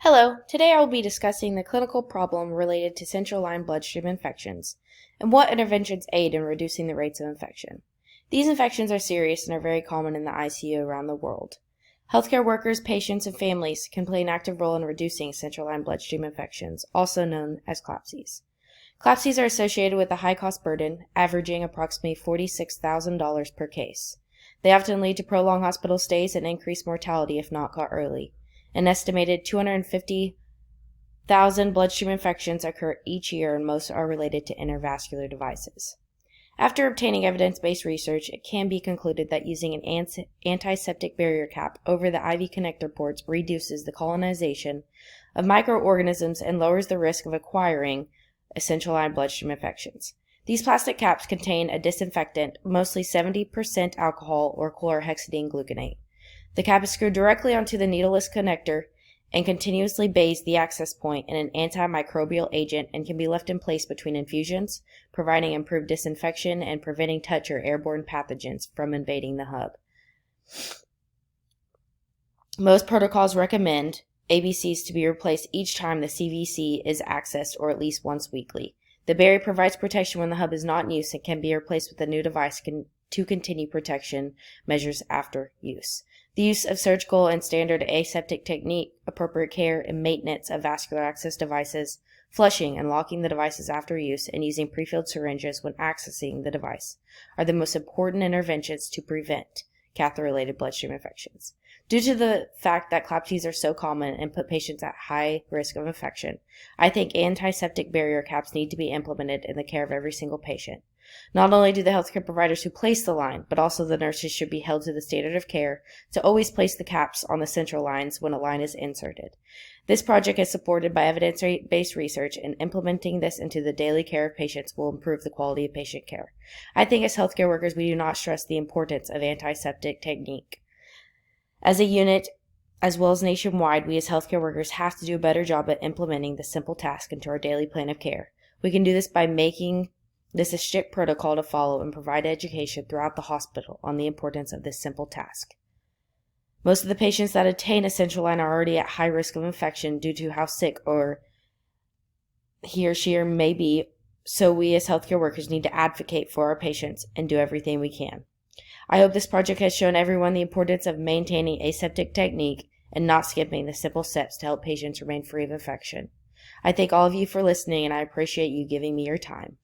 Hello, today I will be discussing the clinical problem related to central line bloodstream infections and what interventions aid in reducing the rates of infection. These infections are serious and are very common in the ICU around the world. Healthcare workers, patients, and families can play an active role in reducing central line bloodstream infections, also known as CLABSIs. CLABSIs are associated with a high cost burden, averaging approximately $46,000 per case. They often lead to prolonged hospital stays and increased mortality if not caught early. An estimated 250,000 bloodstream infections occur each year, and most are related to intravascular devices. After obtaining evidence-based research, it can be concluded that using an antiseptic barrier cap over the IV connector ports reduces the colonization of microorganisms and lowers the risk of acquiring central line bloodstream infections. These plastic caps contain a disinfectant, mostly 70% alcohol or chlorhexidine gluconate. The cap is screwed directly onto the needleless connector and continuously bathes the access point in an antimicrobial agent and can be left in place between infusions, providing improved disinfection and preventing touch or airborne pathogens from invading the hub. Most protocols recommend ABCs to be replaced each time the CVC is accessed or at least once weekly. The barrier provides protection when the hub is not in use and can be replaced with a new device to continue protection measures after use. The use of surgical and standard aseptic technique, appropriate care and maintenance of vascular access devices, flushing and locking the devices after use, and using prefilled syringes when accessing the device are the most important interventions to prevent catheter-related bloodstream infections. Due to the fact that CLABSIs are so common and put patients at high risk of infection, I think antiseptic barrier caps need to be implemented in the care of every single patient. Not only do the healthcare providers who place the line, but also the nurses should be held to the standard of care to always place the caps on the central lines when a line is inserted. This project is supported by evidence-based research, and implementing this into the daily care of patients will improve the quality of patient care. I think as healthcare workers, we do not stress the importance of antiseptic technique. As a unit, as well as nationwide, we as healthcare workers have to do a better job at implementing this simple task into our daily plan of care. We can do this by making this a strict protocol to follow and provide education throughout the hospital on the importance of this simple task. Most of the patients that attain a central line are already at high risk of infection due to how sick or he or she may be, so we as healthcare workers need to advocate for our patients and do everything we can. I hope this project has shown everyone the importance of maintaining aseptic technique and not skipping the simple steps to help patients remain free of infection. I thank all of you for listening, and I appreciate you giving me your time.